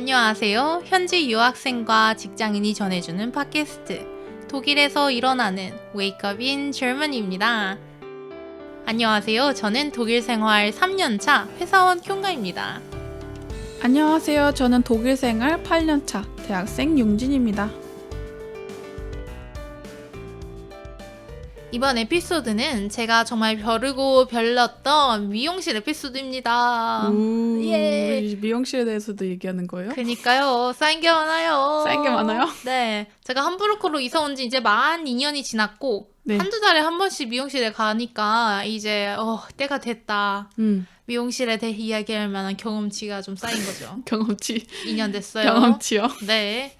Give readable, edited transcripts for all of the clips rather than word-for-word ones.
안녕하세요. 현지 유학생과 직장인이 전해주는 팟캐스트 독일에서 일어나는 Wake Up in Germany입니다. 안녕하세요. 저는 독일 생활 3년차 회사원 쿄가입니다. 안녕하세요. 저는 독일 생활 8년차 대학생 용진입니다. 이번 에피소드는 제가 정말 벼르고 별렀던 미용실 에피소드입니다. 예. 우리 미용실에 대해서도 얘기하는 거예요? 그니까요. 쌓인 게 많아요. 쌓인 게 많아요? 네. 제가 함부르크로 이사 온 지 이제 만 2년이 지났고 네. 한두 달에 한 번씩 미용실에 가니까 이제 때가 됐다. 미용실에 대해 이야기할 만한 경험치가 좀 쌓인 거죠. 경험치. 2년 됐어요. 경험치요? 네.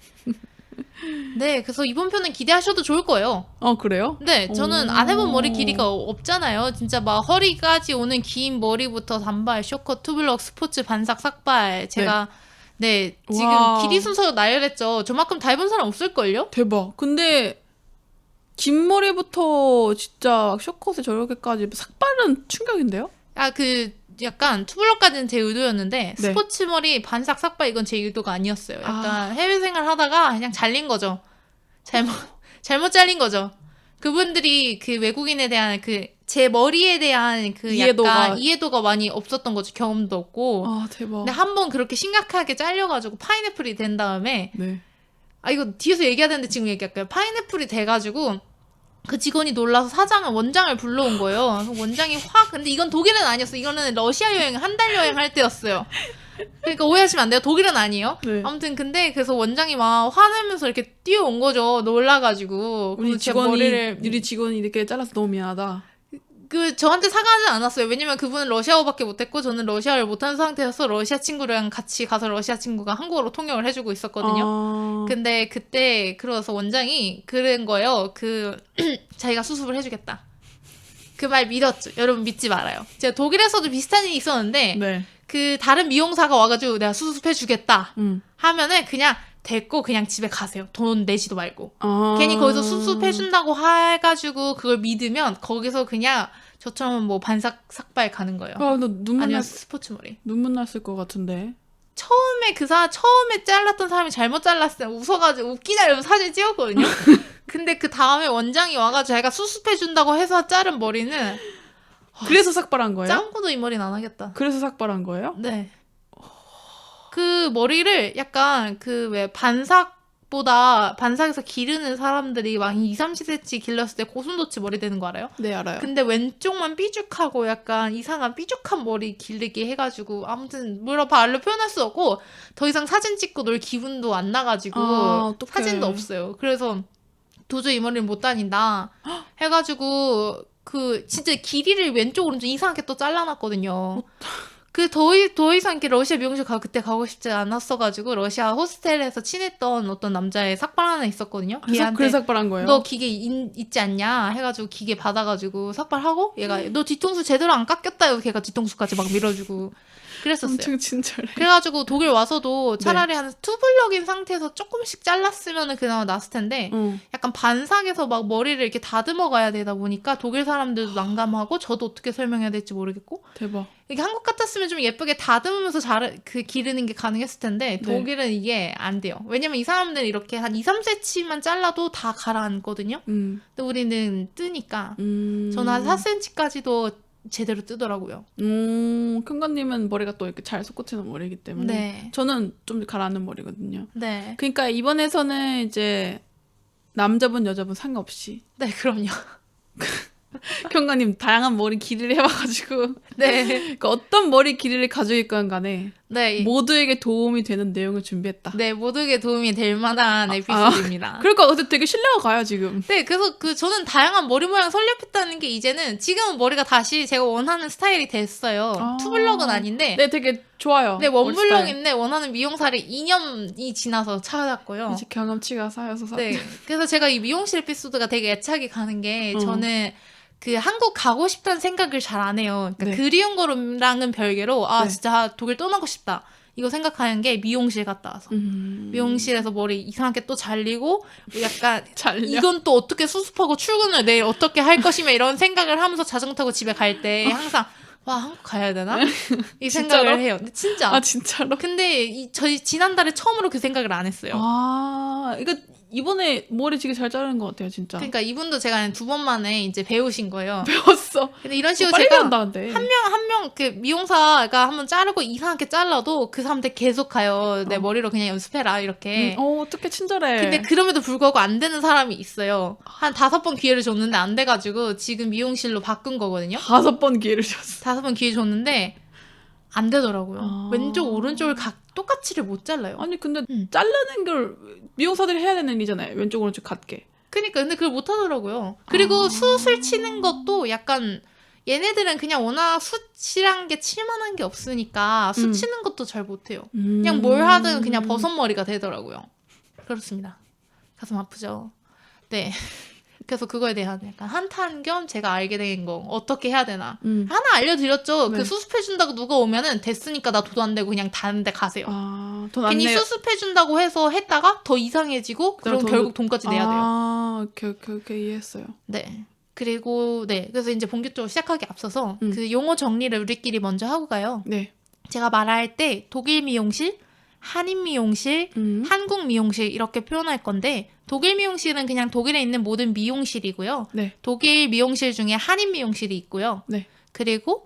네, 그래서 이번 편은 기대하셔도 좋을 거예요. 그래요? 네, 저는 안 해본 머리 길이가 없잖아요. 진짜 막 허리까지 오는 긴 머리부터 단발, 쇼컷, 투블럭, 스포츠, 반삭, 삭발. 제가 네, 지금 와. 길이 순서 나열했죠. 저만큼 다 해본 사람 없을걸요? 대박. 근데 긴 머리부터 진짜 숏컷에 저렇게까지 삭발은 충격인데요? 약간 투블럭까지는 제 의도였는데 네. 스포츠 머리, 반삭, 삭발 이건 제 의도가 아니었어요. 약간 해외 생활 하다가 그냥 잘린 거죠. 잘못 잘린 거죠. 그분들이 그 외국인에 대한 제 머리에 대한 약간 이해도가 많이 없었던 거죠. 경험도 없고. 대박. 근데 한 번 그렇게 심각하게 잘려가지고 파인애플이 된 다음에 네. 이거 뒤에서 얘기해야 되는데 지금 얘기할까요? 파인애플이 돼가지고 그 직원이 놀라서 원장을 불러온 거예요. 그래서 원장이 근데 이건 독일은 아니었어. 이거는 러시아 여행, 한 달 여행 할 때였어요. 그러니까 오해하시면 안 돼요. 독일은 아니에요. 네. 아무튼 근데 그래서 원장이 막 화내면서 이렇게 뛰어온 거죠. 놀라가지고. 우리 직원이 이렇게 잘라서 너무 미안하다. 저한테 사과하지 않았어요. 왜냐면 그분은 러시아어밖에 못했고 저는 러시아를 못하는 상태여서 러시아 친구랑 같이 가서 러시아 친구가 한국어로 통역을 해주고 있었거든요. 근데 그때 그래서 원장이 그런 거예요. 자기가 수습을 해주겠다. 그 말 믿었죠. 여러분 믿지 말아요. 제가 독일에서도 비슷한 일이 있었는데 네. 다른 미용사가 와가지고 내가 수습해주겠다 하면은 그냥 됐고 그냥 집에 가세요. 돈 내지도 말고. 괜히 거기서 수습해준다고 해가지고 그걸 믿으면 거기서 그냥 저처럼 뭐 반삭 삭발 가는 거예요. 아니면 스포츠 머리. 눈물 났을 것 같은데. 처음에 잘랐던 사람이 잘못 잘랐을 때 웃어가지고 웃기다 이러면서 사진 찍었거든요. 근데 그 다음에 원장이 와가지고 자기가 수습해준다고 해서 자른 머리는 그래서 삭발한 거예요? 짱구도 이 머리는 안 하겠다. 그래서 삭발한 거예요? 네. 그 머리를 약간 왜 반삭에서 기르는 사람들이 막 2-30cm 길렀을 때 고슴도치 머리 되는 거 알아요? 네, 알아요. 근데 왼쪽만 삐죽하고 약간 이상한 삐죽한 머리 기르게 해가지고 아무튼 말로 표현할 수 없고 더 이상 사진 찍고 놀 기분도 안 나가지고 사진도 없어요. 그래서 도저히 이 머리를 못 다닌다 해가지고 진짜 길이를 왼쪽 오른쪽 이상하게 또 잘라놨거든요. 더 이상 이렇게 러시아 미용실 그때 가고 싶지 않았어가지고 러시아 호스텔에서 친했던 어떤 남자의 삭발 하나 있었거든요. 그래서 삭발한 거예요? 너 기계 있지 않냐 해가지고 기계 받아가지고 삭발하고 얘가 너 뒤통수 제대로 안 깎였다 해서 걔가 뒤통수까지 막 밀어주고 그랬었어요. 엄청 친절해. 그래가지고 독일 와서도 차라리 한 투블럭인 상태에서 조금씩 잘랐으면 그나마 나았을 텐데 약간 반삭에서 막 머리를 이렇게 다듬어 가야 되다 보니까 독일 사람들도 난감하고 저도 어떻게 설명해야 될지 모르겠고 대박. 이게 한국 같았으면 좀 예쁘게 다듬으면서 기르는 게 가능했을 텐데 독일은 이게 안 돼요. 왜냐면 이 사람들은 이렇게 한 2-3cm만 잘라도 다 가라앉거든요. 근데 우리는 뜨니까 저는 한 4cm까지도 제대로 뜨더라고요. 캥가님은 머리가 또 이렇게 잘 솟구치는 머리이기 때문에 저는 좀 가라앉는 머리거든요. 네. 그러니까 이번에서는 이제 남자분 여자분 상관없이 네, 그럼요. 캥가님 다양한 머리 길이를 해봐가지고 그러니까 어떤 머리 길이를 가지고 있건 간에 모두에게 도움이 되는 내용을 준비했다. 네, 모두에게 도움이 될 만한 에피소드입니다. 그러니까 근데 되게 신뢰가 가요 지금. 네, 그래서 저는 다양한 머리 모양 설립했다는 게 이제는 지금은 머리가 다시 제가 원하는 스타일이 됐어요. 투블럭은 아닌데. 네, 되게 좋아요. 네, 원블럭인데 원하는 미용사를 2년이 지나서 찾았고요. 이제 경험치가 쌓여서 네, 그래서 제가 이 미용실 에피소드가 되게 애착이 가는 게 저는 한국 가고 싶다는 생각을 잘 안 해요. 그러니까 그리운 거랑은 별개로 진짜 독일 떠나고 싶다. 이거 생각하는 게 미용실 갔다 와서. 미용실에서 머리 이상하게 또 잘리고 약간 이건 또 어떻게 수습하고 출근을 내일 어떻게 할 것이며 이런 생각을 하면서 자전거 타고 집에 갈 때 항상 와, 한국 가야 되나? 이 생각을 해요. 근데 진짜. 아, 진짜로? 근데 저희 지난달에 처음으로 그 생각을 안 했어요. 아, 이거 이번에 머리 되게 잘 자르는 것 같아요, 진짜. 그러니까 이분도 제가 2번 만에 이제 배우신 거예요. 배웠어. 근데 이런 식으로 빨리 제가 배운다는데. 한 명 그 미용사가 한번 자르고 이상하게 잘라도 그 사람한테 계속 가요. 내 머리로 그냥 연습해라 이렇게. 어떡해 친절해. 근데 그럼에도 불구하고 안 되는 사람이 있어요. 한 5번 기회를 줬는데 안 돼가지고 지금 미용실로 바꾼 거거든요. 5번 기회를 줬어. 5번 기회 줬는데 안 되더라고요. 왼쪽 오른쪽을 똑같이를 못 잘라요. 아니 근데 자르는 걸 미용사들이 해야 되는 일이잖아요. 왼쪽 오른쪽 같게. 그러니까 근데 그걸 못 하더라고요. 그리고 숱을 치는 것도 약간 얘네들은 그냥 워낙 숱이란 게 칠만한 게 없으니까 숱 치는 것도 잘 못해요. 그냥 뭘 하든 그냥 버섯머리가 되더라고요. 그렇습니다. 가슴 아프죠. 네. 그래서 그거에 대한 약간 한탄 겸 제가 알게 된 거 어떻게 해야 되나 하나 알려드렸죠. 네. 그 수습해준다고 누가 오면은 됐으니까 나 돈 안 내고 그냥 다른 데 가세요. 돈 안 괜히 내. 수습해준다고 해서 했다가 더 이상해지고 그럼 결국 돈까지 내야 돼요. 오케이 이해했어요. 네. 그리고 네 그래서 이제 본격적으로 시작하기 앞서서 그 용어 정리를 우리끼리 먼저 하고 가요. 네. 제가 말할 때 독일 미용실, 한인 미용실, 한국 미용실 이렇게 표현할 건데 독일 미용실은 그냥 독일에 있는 모든 미용실이고요. 네. 독일 미용실 중에 한인 미용실이 있고요. 네. 그리고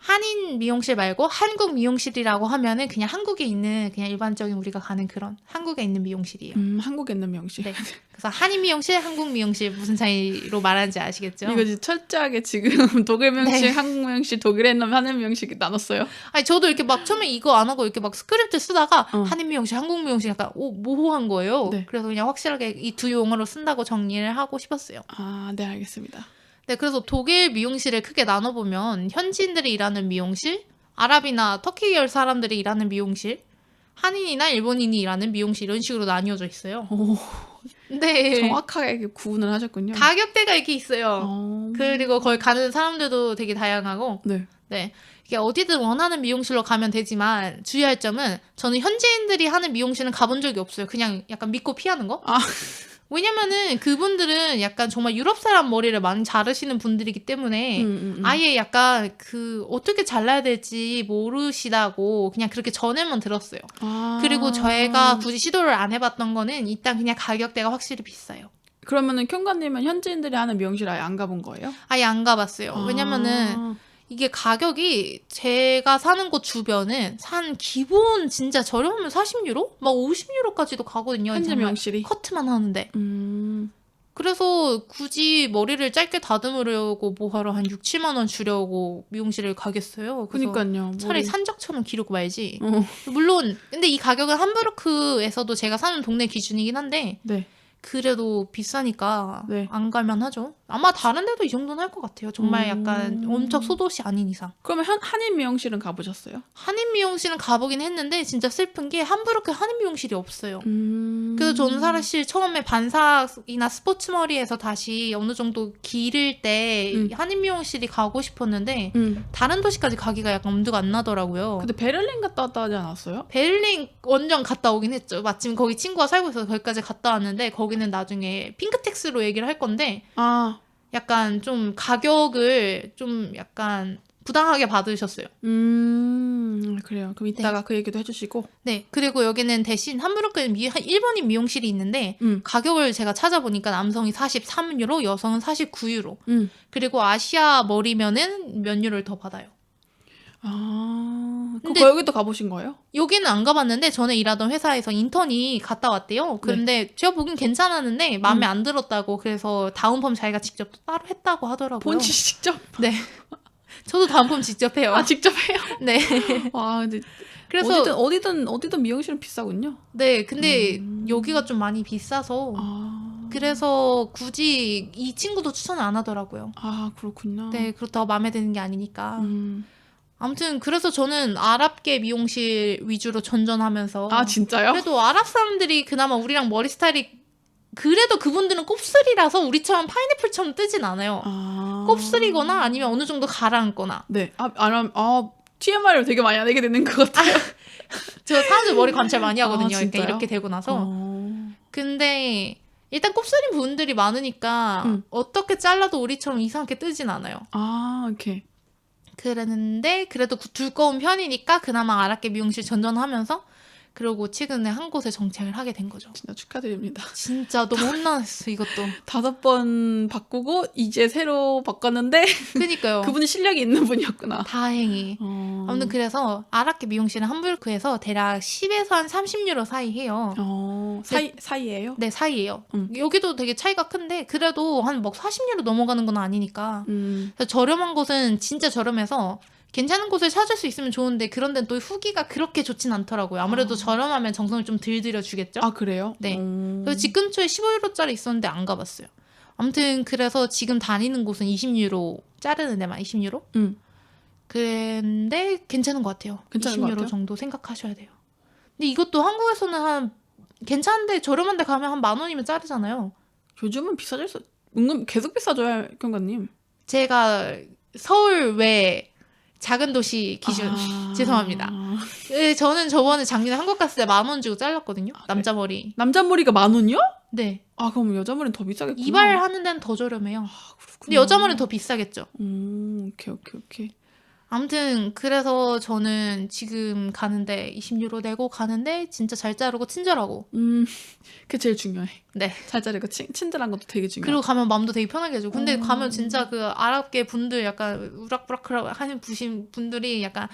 한인 미용실 말고 한국 미용실이라고 하면은 그냥 한국에 있는 그냥 일반적인 우리가 가는 그런 한국에 있는 미용실이에요. 한국에 있는 미용실. 네. 그래서 한인 미용실, 한국 미용실 무슨 차이로 말하는지 아시겠죠? 이거 철저하게 지금 독일 미용실, 네. 한국 미용실, 독일에 있는 한인 미용실 나눴어요. 아니 저도 이렇게 막 처음에 이거 안 하고 이렇게 막 스크립트 쓰다가 한인 미용실, 한국 미용실 약간 모호한 거예요. 네. 그래서 그냥 확실하게 이 두 용어로 쓴다고 정리를 하고 싶었어요. 아, 네 알겠습니다. 네, 그래서 독일 미용실을 크게 나눠보면 현지인들이 일하는 미용실, 아랍이나 터키 계열 사람들이 일하는 미용실, 한인이나 일본인이 일하는 미용실 이런 식으로 나뉘어져 있어요. 오, 네. 정확하게 이렇게 구분을 하셨군요. 가격대가 이렇게 있어요. 그리고 거기 가는 사람들도 되게 다양하고 네. 네. 이게 어디든 원하는 미용실로 가면 되지만 주의할 점은 저는 현지인들이 하는 미용실은 가본 적이 없어요. 그냥 약간 믿고 피하는 거? 아. 왜냐면은 그분들은 약간 정말 유럽 사람 머리를 많이 자르시는 분들이기 때문에 아예 약간 그 어떻게 잘라야 될지 모르시다고 그냥 그렇게 전에만 들었어요. 그리고 저희가 굳이 시도를 안 해봤던 거는 일단 그냥 가격대가 확실히 비싸요. 그러면은 켬가님은 현지인들이 하는 미용실 아예 안 가본 거예요? 아예 안 가봤어요. 왜냐면은 이게 가격이 제가 사는 곳 주변은 한 기본 진짜 저렴하면 40유로? 막 50유로까지도 가거든요. 현지 미용실이? 커트만 하는데. 그래서 굳이 머리를 짧게 다듬으려고 뭐하러 한 6, 7만 원 주려고 미용실을 가겠어요. 그러니까요. 차라리 산적처럼 기르고 말지. 물론 근데 이 가격은 함부르크에서도 제가 사는 동네 기준이긴 한데 네. 그래도 비싸니까 네. 안 갈만 하죠. 아마 다른 데도 이 정도는 할 것 같아요. 정말 약간 엄청 소도시 아닌 이상. 그러면 한인 미용실은 가보셨어요? 한인 미용실은 가보긴 했는데 진짜 슬픈 게 함부르크 한인 미용실이 없어요. 그래서 저는 사실 처음에 반삭이나 스포츠 머리에서 다시 어느 정도 기를 때 한인 미용실이 가고 싶었는데 다른 도시까지 가기가 약간 엄두가 안 나더라고요. 근데 베를린 갔다 왔다 하지 않았어요? 베를린 원정 갔다 오긴 했죠. 마침 거기 친구가 살고 있어서 거기까지 갔다 왔는데 거기는 나중에 핑크텍스로 얘기를 할 건데 약간 좀 가격을 좀 약간 부당하게 받으셨어요. 그래요. 그럼 이따가 그 얘기도 해주시고. 네. 그리고 여기는 대신 함부르크는 일본인 미용실이 있는데 가격을 제가 찾아보니까 남성이 43유로, 여성은 49유로. 그리고 아시아 머리면은 몇 유로를 더 받아요. 근데 여기도 가보신 거예요? 여기는 안 가봤는데 전에 일하던 회사에서 인턴이 갔다 왔대요. 그런데 제가 보긴 괜찮았는데 마음에 안 들었다고 그래서 다운펌 자기가 직접 따로 했다고 하더라고요. 본인 직접? 네. 저도 다운펌 직접 해요. 아 직접 해요? 네. 와 근데 그래서 어디든 미용실은 비싸군요. 네. 근데 여기가 좀 많이 비싸서 그래서 굳이 이 친구도 추천 안 하더라고요. 아 그렇군요. 네. 그렇다고 마음에 드는 게 아니니까. 아무튼 그래서 저는 아랍계 미용실 위주로 전전하면서 아 진짜요? 그래도 아랍 사람들이 그나마 우리랑 머리 스타일이 그래도 그분들은 곱슬이라서 우리처럼 파인애플처럼 뜨진 않아요. 곱슬이거나 아니면 어느 정도 가라앉거나. 네. TMI를 되게 많이 안 하게 되는 것 같아요. 저 사람들 머리 관찰 많이 하거든요. 진짜요? 그러니까 이렇게 되고 나서. 근데 일단 곱슬인 분들이 많으니까 어떻게 잘라도 우리처럼 이상하게 뜨진 않아요. 오케이. 그랬는데 그래도 두꺼운 편이니까 그나마 아랍계 미용실 전전하면서 그리고 최근에 한 곳에 정착을 하게 된 거죠. 진짜 축하드립니다. 진짜 너무 혼났어 이것도. 5번 바꾸고 이제 새로 바꿨는데 그니까요. 그분이 실력이 있는 분이었구나. 다행히. 아무튼 그래서 아랍계 미용실은 함부르크에서 대략 10에서 한 30유로 사이 해요. 사이예요? 네, 사이예요. 여기도 되게 차이가 큰데 그래도 한 막 40유로 넘어가는 건 아니니까. 그래서 저렴한 곳은 진짜 저렴해서 괜찮은 곳을 찾을 수 있으면 좋은데 그런 데는 또 후기가 그렇게 좋진 않더라고요. 아무래도 저렴하면 정성을 좀 덜 들여주겠죠? 아, 그래요? 네. 그래서 집 근처에 15유로짜리 있었는데 안 가봤어요. 아무튼 그래서 지금 다니는 곳은 20유로 자르는 데만 20유로? 그런데 괜찮은 것 같아요. 괜찮은 20유로 것 같아요? 정도 생각하셔야 돼요. 근데 이것도 한국에서는 한 괜찮은데 저렴한 데 가면 한 10,000원이면 자르잖아요. 요즘은 비싸질 수 은근 계속 비싸져요, 경관님. 제가 서울 외 작은 도시 기준 죄송합니다. 네, 저는 저번에 작년에 한국 갔을 때 10,000원 주고 잘랐거든요. 남자 머리. 남자 머리가 10,000원이요? 네. 아, 그럼 여자 머리는 더 비싸겠구나. 이발하는 데는 더 저렴해요. 그렇구나. 근데 여자 머리는 더 비싸겠죠. 오케이. 아무튼 그래서 저는 지금 가는데 20유로 내고 가는데 진짜 잘 자르고 친절하고. 그게 제일 중요해. 네. 잘 자르고 친절한 것도 되게 중요해. 그리고 가면 마음도 되게 편하게 해줘. 근데 가면 진짜 그 아랍계 분들 약간 우락부락 하는 부신 분들이 약간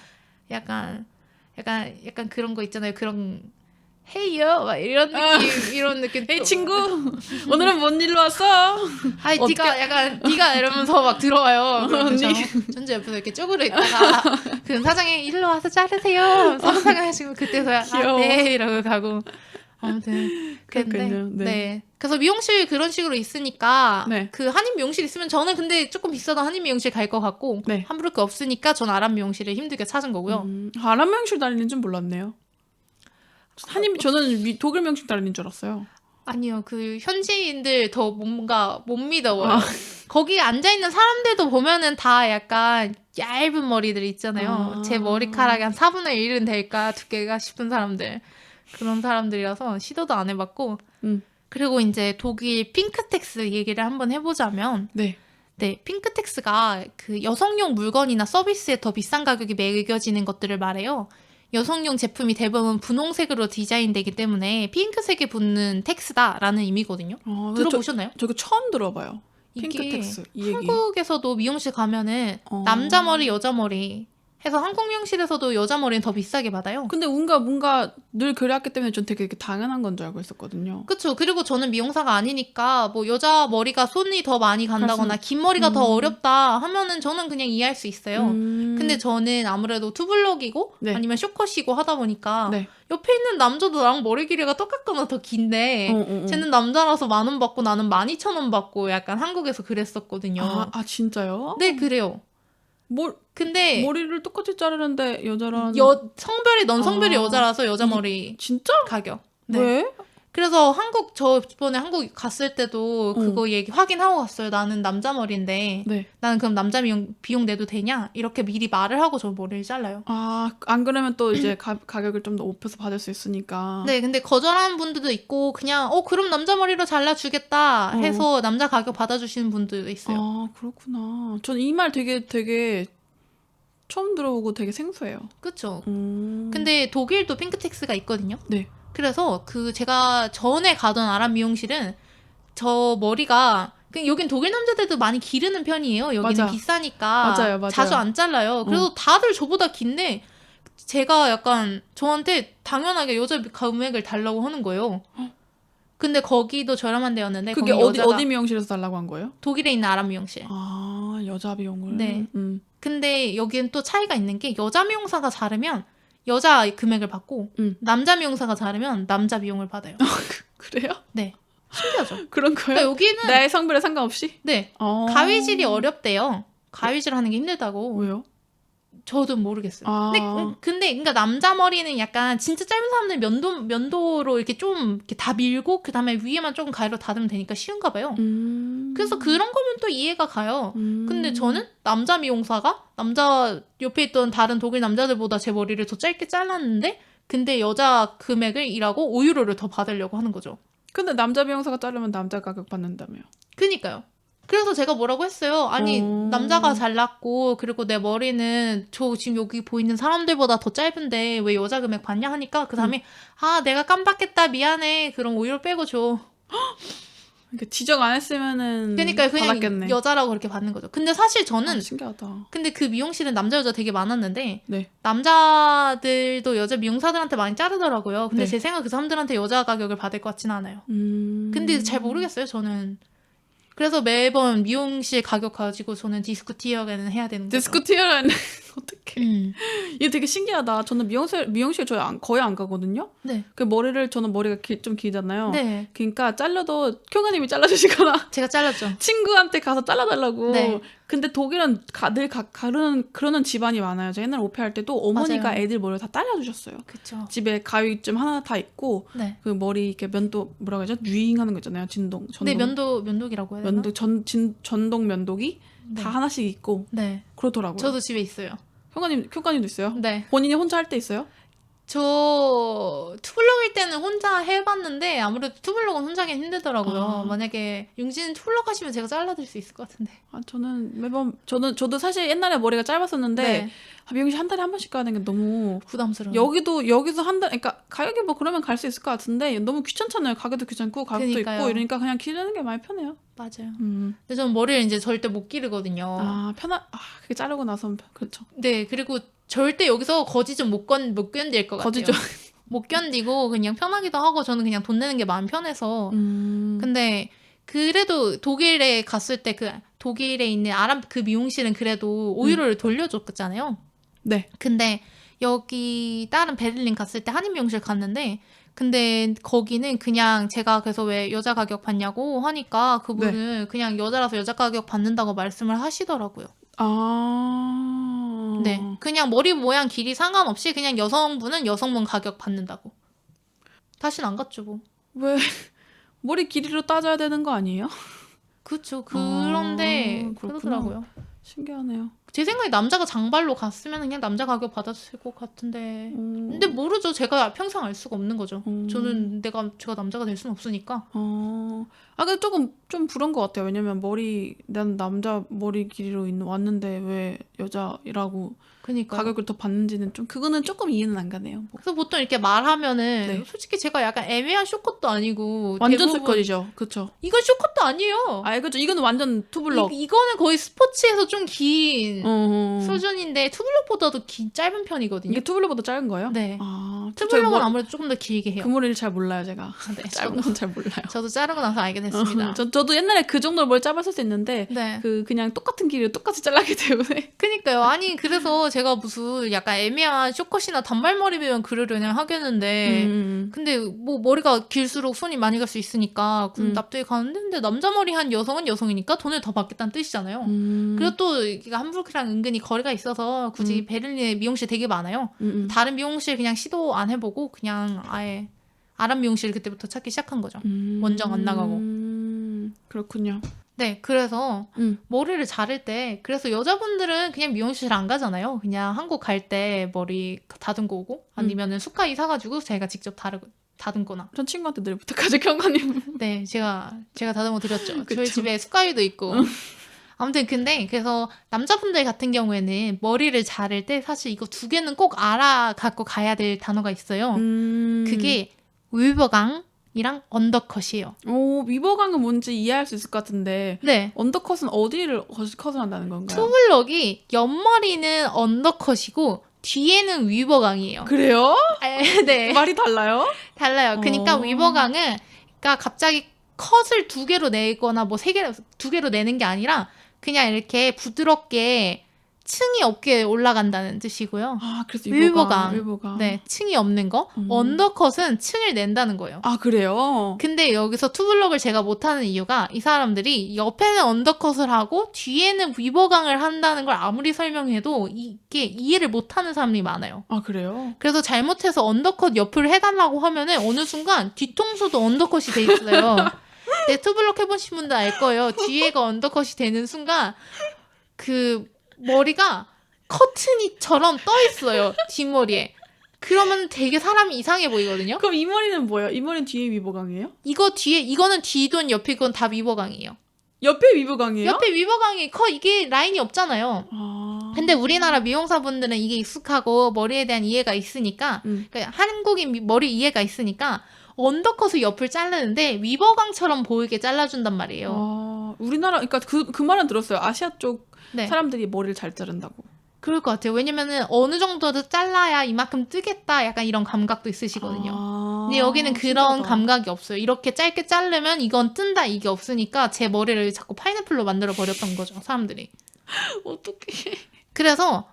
그런 거 있잖아요. 그런 헤이요 막 이런 느낌 이런 느낌. 헤이 친구 오늘은 뭔 일로 왔어? 아이 네가 이러면서 막 들어와요. 전주 옆에서 이렇게 쪼그려 있다가 그 사장이 일로 와서 자르세요. 사장하시고 그때서야 네 이러고 가고. 아무튼 그랬는데 네. 그래서 미용실 그런 식으로 있으니까 네. 그 한인 미용실 있으면 저는 근데 조금 비싸던 한인 미용실 갈 것 같고 네. 함부르크 없으니까 전 아랍 미용실을 힘들게 찾은 거고요. 아랍 미용실 다니는 줄 몰랐네요. 저는 독일 미용실 다니는 줄 알았어요. 아니요, 그 현지인들 더 뭔가 못 믿어요. 거기 앉아 있는 사람들도 보면은 다 약간 얇은 머리들 있잖아요. 제 머리카락이 한 4분의 1은 될까 두께가 싶은 사람들. 그런 사람들이라서 시도도 안 해봤고. 그리고 이제 독일 핑크텍스 얘기를 한번 해보자면. 네, 핑크텍스가 그 여성용 물건이나 서비스에 더 비싼 가격이 매겨지는 것들을 말해요. 여성용 제품이 대부분 분홍색으로 디자인되기 때문에 핑크색에 붙는 텍스다라는 의미거든요. 들어보셨나요? 저거 처음 들어봐요. 핑크텍스. 이 얘기. 한국에서도 미용실 가면은 남자 머리, 여자 머리 해서 한국 미용실에서도 여자 머리는 더 비싸게 받아요. 근데 뭔가 늘 그래왔기 때문에 전 되게 당연한 건 줄 알고 있었거든요. 그렇죠. 그리고 저는 미용사가 아니니까 뭐 여자 머리가 손이 더 많이 간다거나 긴 머리가 더 어렵다 하면은 저는 그냥 이해할 수 있어요. 근데 저는 아무래도 투블럭이고 네. 아니면 쇼컷이고 하다 보니까 네. 옆에 있는 남자도 나랑 머리 길이가 똑같거나 더 긴데 쟤는 남자라서 10,000원 받고 나는 12,000원 받고 약간 한국에서 그랬었거든요. 아 진짜요? 네, 그래요. 근데 머리를 똑같이 자르는데 여자랑 넌 성별이 여자라서 여자 머리 진짜? 가격. 네. 왜? 그래서 저번에 한국 갔을 때도 그거 얘기 확인하고 갔어요. 나는 남자 머리인데 네. 나는 그럼 남자 비용 내도 되냐? 이렇게 미리 말을 하고 저 머리를 잘라요. 안 그러면 또 이제 가격을 좀 더 높여서 받을 수 있으니까. 네, 근데 거절하는 분들도 있고 그냥 그럼 남자 머리로 잘라주겠다 해서 남자 가격 받아주시는 분들도 있어요. 아, 그렇구나. 전 이 말 되게 처음 들어보고 되게 생소해요. 그쵸. 근데 독일도 핑크텍스가 있거든요. 네. 그래서 제가 전에 가던 아랍 미용실은 저 머리가 여긴 독일 남자들도 많이 기르는 편이에요. 여기는 비싸니까 맞아요. 자주 안 잘라요. 그래서 다들 저보다 긴데 제가 약간 저한테 당연하게 여자 금액을 달라고 하는 거예요. 근데 거기도 저렴한 데였는데 그게 어디 미용실에서 달라고 한 거예요? 독일에 있는 아랍 미용실. 아, 여자 미용을. 네. 근데 여기는 또 차이가 있는 게 여자 미용사가 자르면 여자 금액을 받고 남자 미용사가 자르면 남자 비용을 받아요. 그래요? 네. 신기하죠? 그런 거예요? 그러니까 여기는 나의 성별에 상관없이? 네. 가위질이 어렵대요. 가위질 하는 게 힘들다고. 왜요? 저도 모르겠어요. 근데 그러니까 남자 머리는 약간 진짜 짧은 사람들 면도로 이렇게 좀 이렇게 다 밀고 그다음에 위에만 조금 가위로 다듬으면 되니까 쉬운가 봐요. 그래서 그런 거면 또 이해가 가요. 근데 저는 남자 미용사가 남자 옆에 있던 다른 독일 남자들보다 제 머리를 더 짧게 잘랐는데 근데 여자 금액을 일하고 5유로를 더 받으려고 하는 거죠. 근데 남자 미용사가 자르면 남자 가격 받는다며요. 그니까요. 그래서 제가 뭐라고 했어요. 아니 남자가 잘났고 그리고 내 머리는 저 지금 여기 보이는 사람들보다 더 짧은데 왜 여자 금액 받냐 하니까 그 사람이 아 내가 깜빡했다 미안해 그럼 오히려 빼고 줘. 그러니까 지적 안 했으면은 그러니까 그냥 받았겠네. 여자라고 그렇게 받는 거죠. 근데 사실 저는 신기하다. 근데 그 미용실은 남자 여자 되게 많았는데 네. 남자들도 여자 미용사들한테 많이 자르더라고요. 근데 네. 제 생각 그 사람들한테 여자 가격을 받을 것 같지는 않아요. 근데 잘 모르겠어요 저는. 그래서 매번 미용실 가격 가지고 저는 디스쿠티어는 해야 되는 거죠. 디스쿠티어는 어떡해. 이게 되게 신기하다. 저는 미용실 저희 거의 안 가거든요. 네. 그 저는 머리가 좀 길잖아요. 네. 그러니까 잘라도 쿄가님이 잘라주시거나 제가 잘랐죠. 친구한테 가서 잘라달라고. 네. 근데 독일은 늘 그러는 집안이 많아요. 제가 옛날에 오페 할 때도 어머니가 맞아요. 애들 머리를 다 잘라주셨어요. 그쵸. 집에 가위쯤 하나 다 있고 네. 그 머리 이렇게 면도 뭐라고 하죠? 유잉하는 거 있잖아요. 전동. 네, 면도기라고 해야 되나? 전동 면도기 네. 다 하나씩 있고 네. 그렇더라고요. 저도 집에 있어요. 효과님도 있어요? 네. 본인이 혼자 할 때 있어요? 저 투블럭일 때는 혼자 해봤는데 아무래도 투블럭은 혼자 하긴 힘들더라고요. 만약에 융진 투블럭 하시면 제가 잘라드릴 수 있을 것 같은데. 저는 매번 저도 사실 옛날에 머리가 짧았었는데 네. 미용실 한 달에 한 번씩 가는 게 너무 부담스러워요. 여기서 한 달, 그러니까 가격이 뭐 그러면 갈 수 있을 것 같은데 너무 귀찮잖아요. 가격도 귀찮고 가격도 그러니까요. 있고 이러니까 그냥 기르는 게 많이 편해요. 맞아요. 근데 저는 머리를 이제 절대 못 기르거든요. 그게 자르고 나서 그렇죠. 네, 그리고 절대 여기서 거지 좀 못 견딜 것 같아요. 거지 좀 못 견디고 그냥 편하기도 하고 저는 그냥 돈 내는 게 마음 편해서. 근데 그래도 독일에 갔을 때 그 독일에 있는 그 미용실은 그래도 오히려 돌려줬잖아요. 네. 근데 여기 다른 베를린 갔을 때 한인 미용실 갔는데 근데 거기는 그냥 제가 그래서 왜 여자 가격 받냐고 하니까 그분은 그냥 여자라서 여자 가격 받는다고 말씀을 하시더라고요. 네. 그냥 머리 모양 길이 상관없이 그냥 여성분은 여성분 가격 받는다고. 다시는 안 갔죠 뭐. 왜 머리 길이로 따져야 되는 거 아니에요? 그렇죠. 그런데 그러더라고요. 신기하네요. 제 생각에 남자가 장발로 갔으면 그냥 남자 가격 받았을 것 같은데 근데 모르죠. 제가 평생 알 수가 없는 거죠. 저는 제가 남자가 될 수는 없으니까. 근데 조금 좀 부러운 것 같아요. 왜냐면 난 남자 머리 길이로 왔는데 왜 여자라고 그러니까 가격을 더 받는지는 그거는 조금 이해는 안 가네요. 뭐. 그래서 보통 이렇게 말하면은 네. 솔직히 제가 약간 애매한 쇼컷도 아니고 완전 쇼컷이죠. 그렇죠. 이건 쇼컷도 아니에요. 그렇죠. 이거는 완전 투블럭. 이거는 거의 스포츠에서 좀 긴 수준인데 투블럭보다도 짧은 편이거든요. 이게 투블럭보다 짧은 거예요? 네. 투블럭은 투블럭은 아무래도 조금 더 길게 해요. 그 머리를 잘 몰라요, 제가. 네, 짧은 건 잘 몰라요. 저도 자르고 나서 알게 됐습니다. 저도 옛날에 그 정도로 머리 짧았을 수 있는데 네. 그냥 똑같은 길이로 똑같이 잘라기 때문에. 그니까요. 아니 그래서 제가 무슨 약간 애매한 쇼컷이나 단발머리면 그러려냐 하겠는데 근데 뭐 머리가 길수록 손이 많이 갈 수 있으니까 납득이 가는데 근데 남자 머리 한 여성은 여성이니까 돈을 더 받겠다는 뜻이잖아요. 그리고 또 이게 함부르크랑 은근히 거리가 있어서 굳이 베를린에 미용실 되게 많아요. 다른 미용실 그냥 시도 안 해보고 그냥 아예 아랍 미용실 그때부터 찾기 시작한 거죠. 원정 안 나가고. 그렇군요. 네, 그래서 머리를 자를 때 그래서 여자분들은 그냥 미용실 안 가잖아요. 그냥 한국 갈 때 머리 다듬고 오고 아니면은 수카이 사가지고 제가 직접 다듬거나. 전 친구한테 늘 부탁하죠, 경관님. 네, 제가 다듬어 드렸죠. 그쵸. 저희 집에 수카이도 있고. 아무튼 근데 그래서 남자분들 같은 경우에는 머리를 자를 때 사실 이거 두 개는 꼭 갖고 가야 될 단어가 있어요. 그게 위버강이랑 언더컷이에요. 위버강은 뭔지 이해할 수 있을 것 같은데 네. 언더컷은 어디를 컷을 한다는 건가요? 투블럭이 옆머리는 언더컷이고 뒤에는 위버강이에요. 그래요? 네. 말이 달라요? 달라요. 그러니까 위버강은 그러니까 갑자기 컷을 2개로 내거나 뭐 2개로 내는 게 아니라 그냥 이렇게 부드럽게 층이 없게 올라간다는 뜻이고요. 그래서 위버강. 네, 층이 없는 거. 언더컷은 층을 낸다는 거예요. 그래요? 근데 여기서 투블럭을 제가 못하는 이유가 이 사람들이 옆에는 언더컷을 하고 뒤에는 위버강을 한다는 걸 아무리 설명해도 이게 이해를 못하는 사람이 많아요. 그래요? 그래서 잘못해서 언더컷 옆을 해달라고 하면은 어느 순간 뒤통수도 언더컷이 돼 있어요. 네, 투블럭 해보신 분들 알 거예요. 뒤에가 언더컷이 되는 순간 그 머리가 커튼이처럼 떠 있어요. 뒷머리에. 그러면 되게 사람이 이상해 보이거든요. 그럼 이 머리는 뭐예요? 이 머리는 뒤에 위버강이에요? 이거는 뒤돈 옆이건 다 위버강이에요. 옆에 위버강이에요? 옆에 위버강이 이게 라인이 없잖아요. 근데 우리나라 미용사분들은 이게 익숙하고 머리에 대한 이해가 있으니까 그러니까 한국인 머리 이해가 있으니까 언더컷을 옆을 자르는데 위버강처럼 보이게 잘라준단 말이에요. 우리나라 그러니까 그 말은 들었어요. 아시아 쪽 사람들이 머리를 잘 자른다고. 그럴 것 같아요. 왜냐면은 어느 정도도 잘라야 이만큼 뜨겠다 약간 이런 감각도 있으시거든요. 근데 여기는 그런 신기하다. 감각이 없어요. 이렇게 짧게 자르면 이건 뜬다 이게 없으니까 제 머리를 자꾸 파인애플로 만들어 버렸던 거죠. 사람들이. 어떡해. 그래서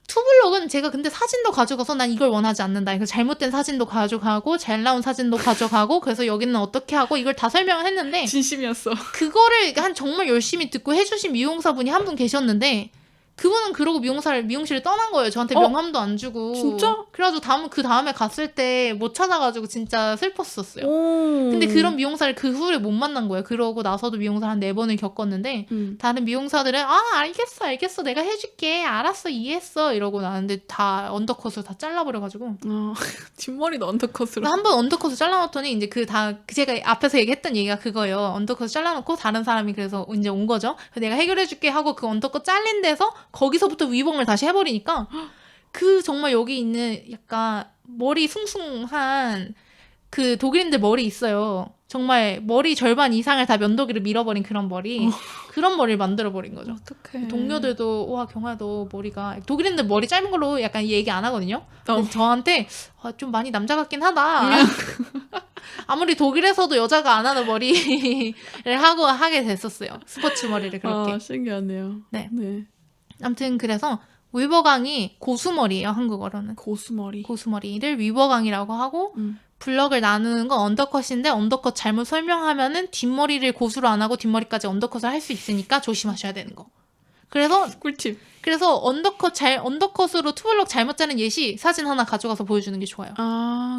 투블럭은 제가 근데 사진도 가져가서 난 이걸 원하지 않는다. 그래서 잘못된 사진도 가져가고 잘 나온 사진도 가져가고 그래서 여기는 어떻게 하고 이걸 다 설명을 했는데 진심이었어. 그거를 정말 열심히 듣고 해주신 미용사분이 한 분 계셨는데 그분은 그러고 미용실을 떠난 거예요. 저한테 명함도 안 주고. 진짜? 그래가지고 그 다음에 갔을 때 못 찾아가지고 진짜 슬펐었어요. 오. 근데 그런 미용사를 그 후에 못 만난 거예요. 그러고 나서도 미용사 한 4번을 겪었는데 다른 미용사들은 알겠어 내가 해줄게 알았어 이해했어 이러고 나는데 다 언더컷으로 다 잘라버려가지고 뒷머리도 언더컷으로 한 번 언더컷을 잘라놓더니 이제 제가 앞에서 얘기했던 얘기가 그거예요. 언더컷을 잘라놓고 다른 사람이 그래서 이제 온 거죠. 내가 해결해줄게 하고 그 언더컷 잘린 데서 거기서부터 위봉을 다시 해버리니까 그 정말 여기 있는 약간 머리 숭숭한 그 독일인들 머리 있어요. 정말 머리 절반 이상을 다 면도기로 밀어버린 그런 머리. 그런 머리를 만들어버린 거죠. 어떡해. 동료들도 와 경아야 너 머리가 독일인들 머리 짧은 걸로 약간 얘기 안 하거든요. 근데 저한테 좀 많이 남자 같긴 하다. 아무리 독일에서도 여자가 안 하는 머리를 하게 됐었어요. 스포츠 머리를 그렇게. 신기하네요. 네. 아무튼 그래서 위버강이 고수머리예요. 한국어로는. 고수머리를 위버강이라고 하고 블럭을 나누는 건 언더컷인데 언더컷 잘못 설명하면은 뒷머리를 고수로 안 하고 뒷머리까지 언더컷을 할 수 있으니까 조심하셔야 되는 거. 그래서 꿀팁. 그래서 언더컷으로 투블럭 잘못 자른 예시 사진 하나 가져가서 보여주는 게 좋아요.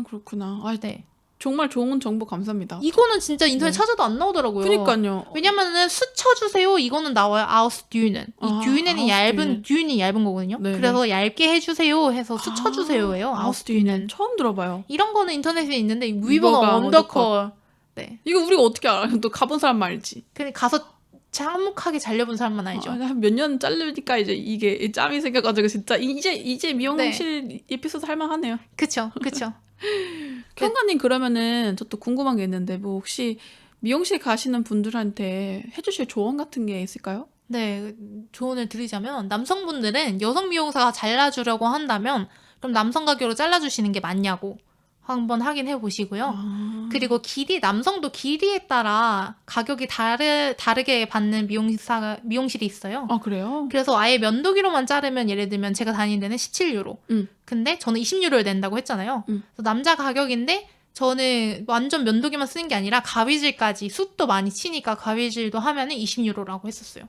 그렇구나. 네. 정말 좋은 정보 감사합니다. 이거는 진짜 인터넷 찾아도 안 나오더라고요. 그러니까요. 왜냐면은 수쳐주세요. 이거는 나와요. 아우스듀는. 이 듀는 듀이 얇은 거거든요. 네네. 그래서 얇게 해주세요 해서 수쳐주세요예요. 아우스듀는. 처음 들어봐요. 이런 거는 인터넷에 있는데 위버가 언더컷. 네. 이거 우리가 어떻게 알아요? 또 가본 사람 알지. 근데 가서 참혹하게 잘려본 사람만 알죠. 몇 년 자르니까 이제 이게 짬이 생겨가지고 진짜 이제 미용실 에피소드 할만하네요. 그쵸. 평가님 그러면은 저 또 궁금한 게 있는데 뭐 혹시 미용실 가시는 분들한테 해주실 조언 같은 게 있을까요? 네, 조언을 드리자면 남성분들은 여성 미용사가 잘라주려고 한다면 그럼 남성 가격으로 잘라주시는 게 맞냐고 한번 확인해 보시고요. 그리고 남성도 길이에 따라 가격이 다르게 받는 미용실이 있어요. 그래요? 그래서 아예 면도기로만 자르면 예를 들면 제가 다니는 데는 17유로. 근데 저는 20유로를 낸다고 했잖아요. 그래서 남자 가격인데 저는 완전 면도기만 쓰는 게 아니라 가위질까지 숱도 많이 치니까 가위질도 하면은 20유로라고 했었어요.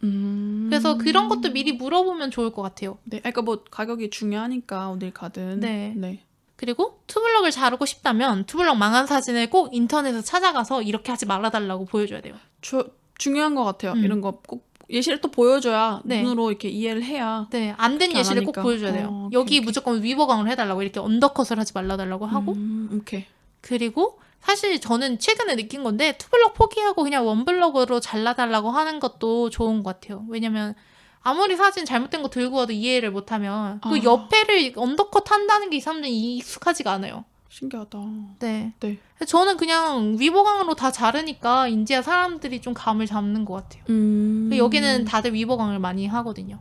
그래서 그런 것도 미리 물어보면 좋을 것 같아요. 네, 그러니까 뭐 가격이 중요하니까 어딜 가든. 네. 그리고 투블럭을 자르고 싶다면 투블럭 망한 사진을 꼭 인터넷에서 찾아가서 이렇게 하지 말아달라고 보여줘야 돼요. 중요한 것 같아요. 이런 거 꼭 예시를 또 보여줘야 눈으로 이렇게 이해를 해야. 네, 안 된 예시를 꼭 보여줘야 돼요. 여기 무조건 위버강으로 해달라고 이렇게 언더컷을 하지 말아달라고 하고. 오케이. 그리고 사실 저는 최근에 느낀 건데 투블럭 포기하고 그냥 원블럭으로 잘라달라고 하는 것도 좋은 것 같아요. 왜냐면 아무리 사진 잘못된 거 들고 와도 이해를 못하면 그 옆에를 언더컷 한다는 게 이 사람들이 익숙하지가 않아요. 신기하다. 네. 저는 그냥 위버강으로 다 자르니까 이제야 사람들이 좀 감을 잡는 것 같아요. 여기는 다들 위버강을 많이 하거든요.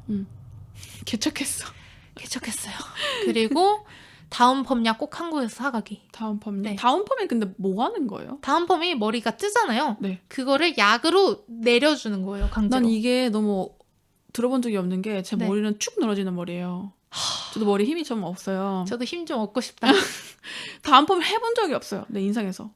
개척했어요. 그리고 다운펌약 꼭 한국에서 사가기. 다운펌약? 네. 다운펌이 근데 뭐 하는 거예요? 다운펌이 머리가 뜨잖아요. 네. 그거를 약으로 내려주는 거예요. 강제로. 난 이게 너무 들어본 적이 없는 게 제 머리는 축 늘어지는 머리예요. 저도 머리 힘이 좀 없어요. 저도 힘 좀 얻고 싶다. 다운펌 해본 적이 없어요. 내 인생에서.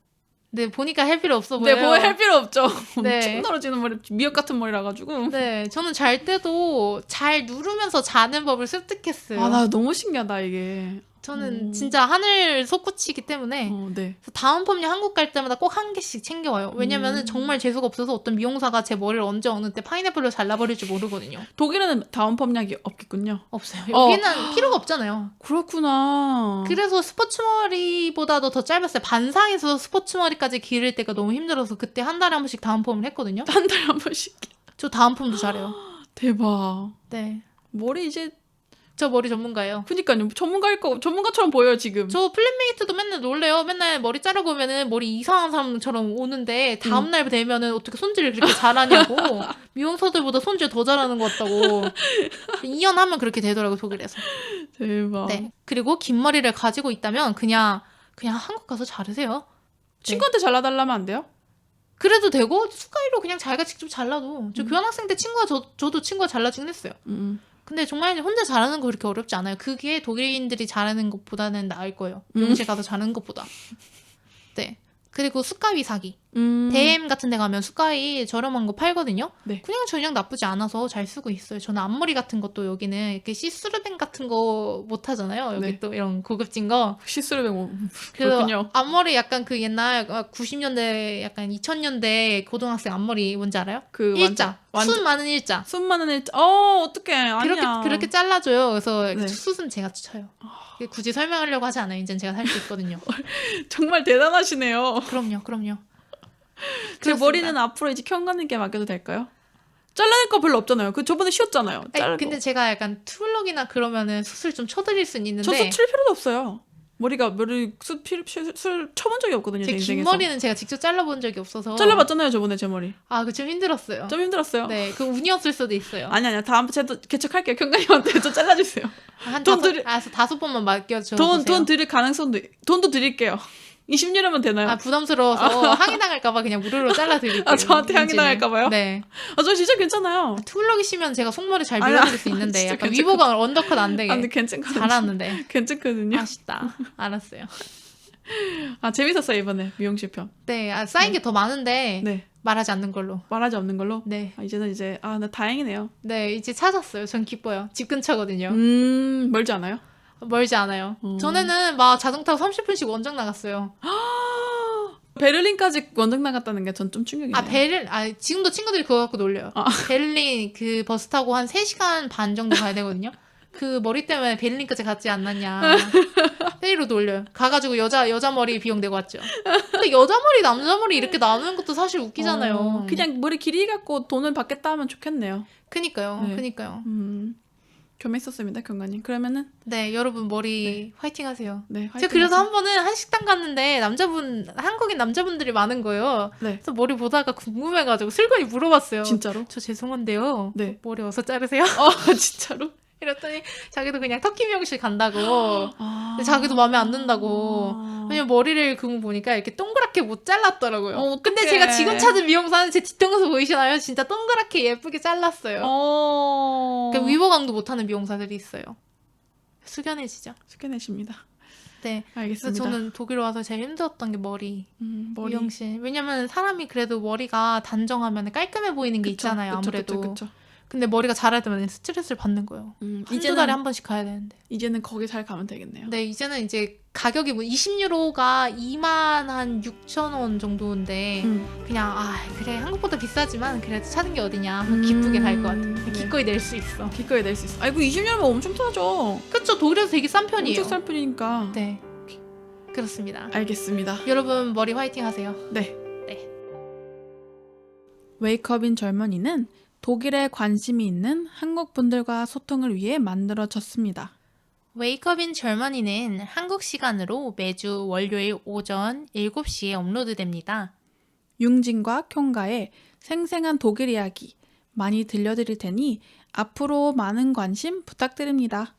네, 보니까 할 필요 없어 보여요. 네, 할 필요 없죠. 네. 축 늘어지는 머리, 미역 같은 머리라 가지고. 네, 저는 잘 때도 잘 누르면서 자는 법을 습득했어요. 나 너무 신기하다 이게. 저는 진짜 하늘 솟구치기 때문에 네. 그래서 다음 펌이 한국 갈 때마다 꼭 한 개씩 챙겨와요. 왜냐면은 정말 재수가 없어서 어떤 미용사가 제 머리를 언제 어느 때 파인애플로 잘라버릴지 모르거든요. 독일에는 다운 펌약이 없겠군요. 없어요. 여기는 필요가 없잖아요. 그렇구나. 그래서 스포츠 머리보다도 더 짧았어요. 반상에서 스포츠 머리까지 기를 때가 너무 힘들어서 그때 한 달에 한 번씩 다운 펌을 했거든요. 한 달에 한 번씩. 저 다운 펌도 잘해요. 대박. 네. 머리 이제 저 머리 전문가예요. 그니까요. 전문가처럼 보여요, 지금. 저 플랫메이트도 맨날 놀래요. 맨날 머리 자르고 오면은 머리 이상한 사람처럼 오는데 다음날 되면은 어떻게 손질을 그렇게 잘하냐고. 미용사들보다 손질 더 잘하는 것 같다고. 2년 하면 그렇게 되더라고요, 독일에서. 대박. 네. 그리고 긴 머리를 가지고 있다면 그냥 한국 가서 자르세요. 친구한테 잘라달라면 안 돼요? 그래도 되고 스카이로 그냥 자기가 직접 잘라도. 저 교환학생 때 저도 친구가 잘라주긴 했어요. 근데 정말 혼자 잘하는 거 그렇게 어렵지 않아요. 그게 독일인들이 잘하는 것보다는 나을 거예요. 미용실 가서 잘하는 것보다. 네. 그리고 숟가위 사기. DM 같은 데 가면 숟가위 저렴한 거 팔거든요. 네. 그냥 전혀 나쁘지 않아서 잘 쓰고 있어요. 저는 앞머리 같은 것도 여기는 이렇게 시스루뱅 같은 거 못 하잖아요. 여기 네. 또 이런 고급진 거. 시스루뱅 그래서 그렇군요. 앞머리 약간 그 옛날 90년대 약간 2000년대 고등학생 앞머리 뭔지 알아요? 그 일자. 완전 숱 많은 일자. 숨 많은 일자. 어떡해. 아니야. 그렇게 잘라줘요. 그래서 네. 숱은 제가 쳐요. 굳이 설명하려고 하지 않아요. 이젠 제가 살 수 있거든요. 정말 대단하시네요. 그럼요. 제 그렇습니다. 머리는 앞으로 이제 경관님께 맡겨도 될까요? 잘라낼 거 별로 없잖아요. 그 저번에 쉬었잖아요. 아니, 근데 제가 약간 투블럭이나 그러면은 숱을 좀 쳐드릴 수는 있는데 저수 칠 필요도 없어요. 머리 술 쳐본 적이 없거든요. 제 제 긴 인생에서. 머리는 제가 직접 잘라본 적이 없어서 잘라봤잖아요. 저번에 제 머리. 아, 그 좀 힘들었어요. 좀 힘들었어요. 네, 그 운이었을 수도 있어요. 아니 다음부터 제가 개척할게요. 경관님한테 좀 잘라주세요. 한 돈 다섯 번만 맡겨줘. 돈 드릴 가능성도 돈도 드릴게요. 20유로면 되나요? 아, 부담스러워서 항의당할까봐 그냥 무료로 잘라드릴게요. 아, 저한테 문지는. 항의당할까봐요? 네. 아, 저 진짜 괜찮아요. 투블럭이시면 제가 속머리 잘 아니, 밀어드릴 수 있는데 진짜 약간 괜찮거든. 위보가 언더컷 안 되게 아, 근데 괜찮거든요. 잘하는데. 괜찮거든요. 아쉽다. 알았어요. 아, 재밌었어요, 이번에 미용실 편. 네, 쌓인 게 더 많은데 네. 말하지 않는 걸로. 말하지 없는 걸로? 네. 아, 이제는 나 다행이네요. 네, 이제 찾았어요. 전 기뻐요. 집 근처거든요. 멀지 않아요? 멀지 않아요. 전에는 막 자동 타고 30분씩 원정 나갔어요. 베를린까지 원정 나갔다는 게 전 좀 충격이네요. 지금도 친구들이 그거 갖고 놀려요. 베를린 그 버스 타고 한 3시간 반 정도 가야 되거든요. 그 머리 때문에 베를린까지 갔지 않았냐. 회의로 놀려요. 가가지고 여자 머리 비용 내고 왔죠. 근데 여자 머리, 남자 머리 이렇게 나누는 것도 사실 웃기잖아요. 그냥 머리 길이 갖고 돈을 받겠다 하면 좋겠네요. 그니까요. 네. 그니까요. 재밌었습니다, 경관님. 그러면은 네, 여러분 머리 화이팅 하세요. 네, 제가 그래서 한 번은 한식당 갔는데 한국인 남자분들이 많은 거예요. 네. 그래서 머리 보다가 궁금해가지고 슬그머니 물어봤어요. 진짜로? 저 죄송한데요. 네. 머리 어디서 자르세요? 진짜로? 이랬더니 자기도 그냥 터키 미용실 간다고. 근데 자기도 마음에 안 든다고. 왜냐면 머리를 보니까 이렇게 동그랗게 못 잘랐더라고요. 근데 제가 지금 찾은 미용사는 제 뒤통수 보이시나요? 진짜 동그랗게 예쁘게 잘랐어요. 그러니까 위보강도 못하는 미용사들이 있어요. 숙연해지죠. 숙연해집니다. 네. 알겠습니다. 그래서 저는 독일 와서 제일 힘들었던 게 머리. 머리. 미용실. 왜냐면 사람이 그래도 머리가 단정하면 깔끔해 보이는 게 있잖아요. 아무래도. 그쵸. 근데 머리가 자랄 때마다 스트레스를 받는 거예요. 한두 달에 한 번씩 가야 되는데. 이제는 거기 잘 가면 되겠네요. 네, 이제는 이제 가격이 20유로가 26,000원 정도인데 그냥 그래 한국보다 비싸지만 그래도 사는 게 어디냐 기쁘게 갈 것 같아. 기꺼이 낼 수 있어. 기꺼이 낼 수 있어. 아이고 20유로면 엄청 싸죠. 그쵸, 독일에서 되게 싼 편이에요. 엄청 싼 편이니까. 네, 그렇습니다. 알겠습니다. 여러분 머리 화이팅 하세요. 네. 웨이크업인 젊은이는 독일에 관심이 있는 한국 분들과 소통을 위해 만들어졌습니다. 웨이크업인 젊은이는 한국 시간으로 매주 월요일 오전 7시에 업로드됩니다. 융진과 쿄가의 생생한 독일 이야기 많이 들려드릴 테니 앞으로 많은 관심 부탁드립니다.